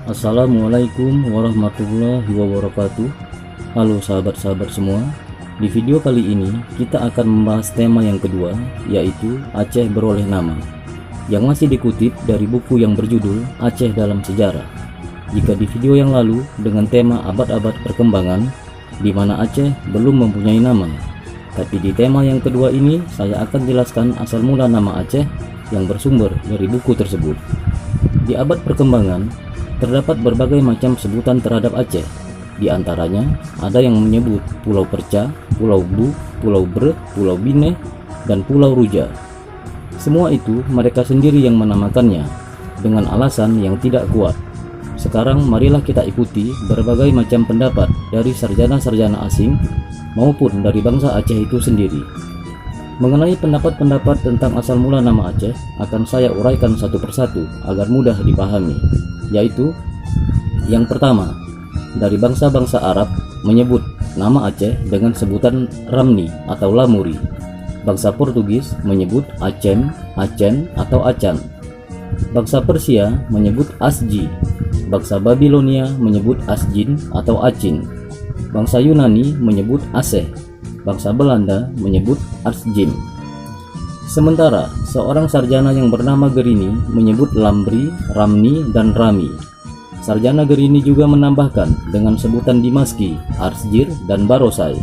Assalamualaikum warahmatullahi wabarakatuh. Halo sahabat-sahabat semua. Di video kali ini kita akan membahas tema yang kedua, yaitu Aceh beroleh nama, yang masih dikutip dari buku yang berjudul Aceh dalam Sejarah. Jika di video yang lalu dengan tema abad-abad perkembangan, di mana Aceh belum mempunyai nama, tapi di tema yang kedua ini saya akan jelaskan asal mula nama Aceh yang bersumber dari buku tersebut. Di abad perkembangan terdapat berbagai macam sebutan terhadap Aceh. Di antaranya ada yang menyebut Pulau Perca, Pulau Bu, Pulau Ber, Pulau Bineh, dan Pulau Ruja. Semua itu mereka sendiri yang menamakannya dengan alasan yang tidak kuat. Sekarang marilah kita ikuti berbagai macam pendapat dari sarjana-sarjana asing maupun dari bangsa Aceh itu sendiri. Mengenai pendapat-pendapat tentang asal mula nama Aceh akan saya uraikan satu persatu agar mudah dipahami, yaitu yang pertama, dari bangsa-bangsa Arab menyebut nama Aceh dengan sebutan Ramni atau Lamuri. Bangsa Portugis menyebut Acem, Acen atau Acan. Bangsa Persia menyebut Asji. Bangsa Babilonia menyebut Asjin atau Acin. Bangsa Yunani menyebut Aceh. Bangsa Belanda menyebut Arsjim. Sementara seorang sarjana yang bernama Gerini menyebut Lambri, Ramni, dan Rami. Sarjana Gerini juga menambahkan dengan sebutan Dimaski, Arsjir, dan Barosai.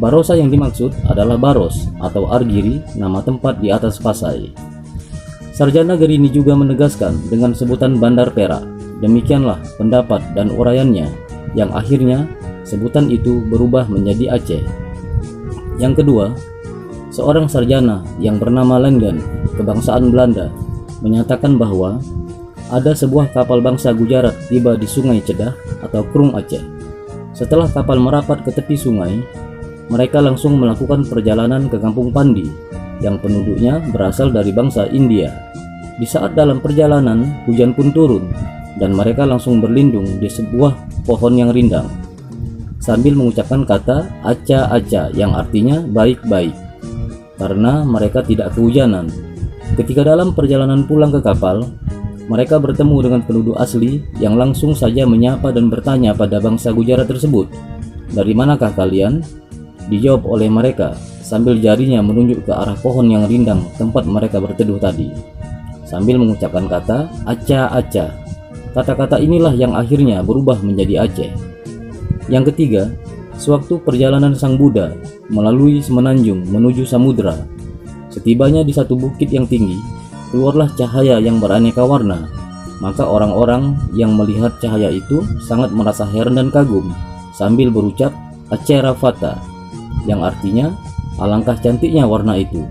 Barosai yang dimaksud adalah Baros atau Argiri, nama tempat di atas Pasai. Sarjana Gerini juga menegaskan dengan sebutan Bandar Perak. Demikianlah pendapat dan uraiannya, yang akhirnya sebutan itu berubah menjadi Aceh. Yang kedua, seorang sarjana yang bernama Lengen, kebangsaan Belanda, menyatakan bahwa ada sebuah kapal bangsa Gujarat tiba di Sungai Cedah atau Krung Aceh. Setelah kapal merapat ke tepi sungai, mereka langsung melakukan perjalanan ke Kampung Pandi yang penduduknya berasal dari bangsa India. Di saat dalam perjalanan, hujan pun turun dan mereka langsung berlindung di sebuah pohon yang rindang sambil mengucapkan kata aca-aca yang artinya baik-baik, karena mereka tidak kehujanan. Ketika dalam perjalanan pulang ke kapal, mereka bertemu dengan penduduk asli yang langsung saja menyapa dan bertanya pada bangsa Gujarat tersebut, "Dari manakah kalian?" Dijawab oleh mereka sambil jarinya menunjuk ke arah pohon yang rindang tempat mereka berteduh tadi, sambil mengucapkan kata aca-aca. Kata-kata inilah yang akhirnya berubah menjadi Aceh. Yang ketiga, sewaktu perjalanan Sang Buddha melalui semenanjung menuju samudra, setibanya di satu bukit yang tinggi, keluarlah cahaya yang beraneka warna. Maka orang-orang yang melihat cahaya itu sangat merasa heran dan kagum sambil berucap Acerafata, yang artinya alangkah cantiknya warna itu.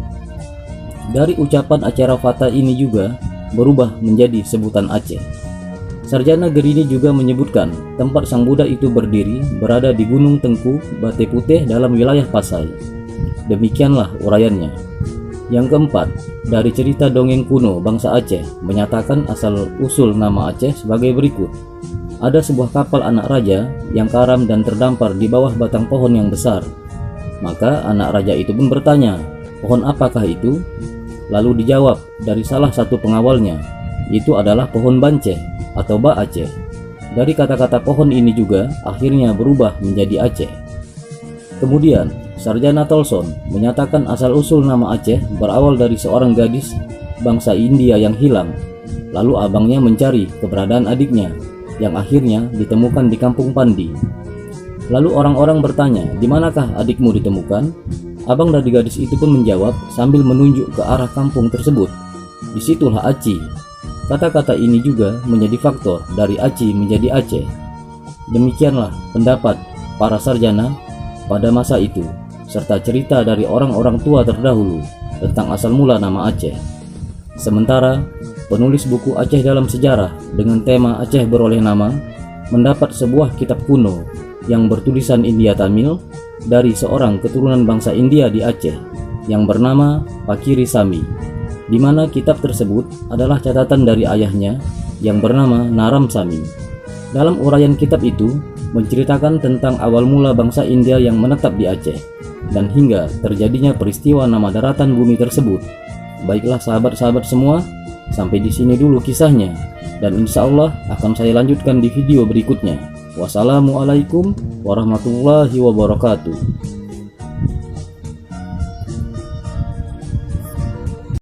Dari ucapan Acerafata ini juga berubah menjadi sebutan Aceh. Sarjana Gerini juga menyebutkan tempat Sang Buddha itu berdiri berada di Gunung Tengku, Bate Putih dalam wilayah Pasai. Demikianlah uraiannya. Yang keempat, dari cerita dongeng kuno bangsa Aceh menyatakan asal-usul nama Aceh sebagai berikut. Ada sebuah kapal anak raja yang karam dan terdampar di bawah batang pohon yang besar. Maka anak raja itu pun bertanya, "Pohon apakah itu?" Lalu dijawab dari salah satu pengawalnya, itu adalah pohon banceh atau Ba Aceh. Dari kata-kata pohon ini juga akhirnya berubah menjadi Aceh. Kemudian Sarjana Tolson menyatakan asal-usul nama Aceh berawal dari seorang gadis bangsa India yang hilang. Lalu abangnya mencari keberadaan adiknya yang akhirnya ditemukan di Kampung Pandi. Lalu orang-orang bertanya, "Di manakah adikmu ditemukan?" Abang dari gadis itu pun menjawab sambil menunjuk ke arah kampung tersebut, "Disitulah Aci." Kata-kata ini juga menjadi faktor dari Aci menjadi Aceh. Demikianlah pendapat para sarjana pada masa itu, serta cerita dari orang-orang tua terdahulu tentang asal mula nama Aceh. Sementara penulis buku Aceh dalam Sejarah dengan tema Aceh beroleh nama mendapat sebuah kitab kuno yang bertulisan India Tamil dari seorang keturunan bangsa India di Aceh yang bernama Pakiri Sami, di mana kitab tersebut adalah catatan dari ayahnya yang bernama Naram Sami. Dalam uraian kitab itu menceritakan tentang awal mula bangsa India yang menetap di Aceh dan hingga terjadinya peristiwa nama daratan bumi tersebut. Baiklah sahabat-sahabat semua, Sampai di sini dulu kisahnya, dan insya Allah akan saya lanjutkan di video berikutnya. Wassalamualaikum warahmatullahi wabarakatuh.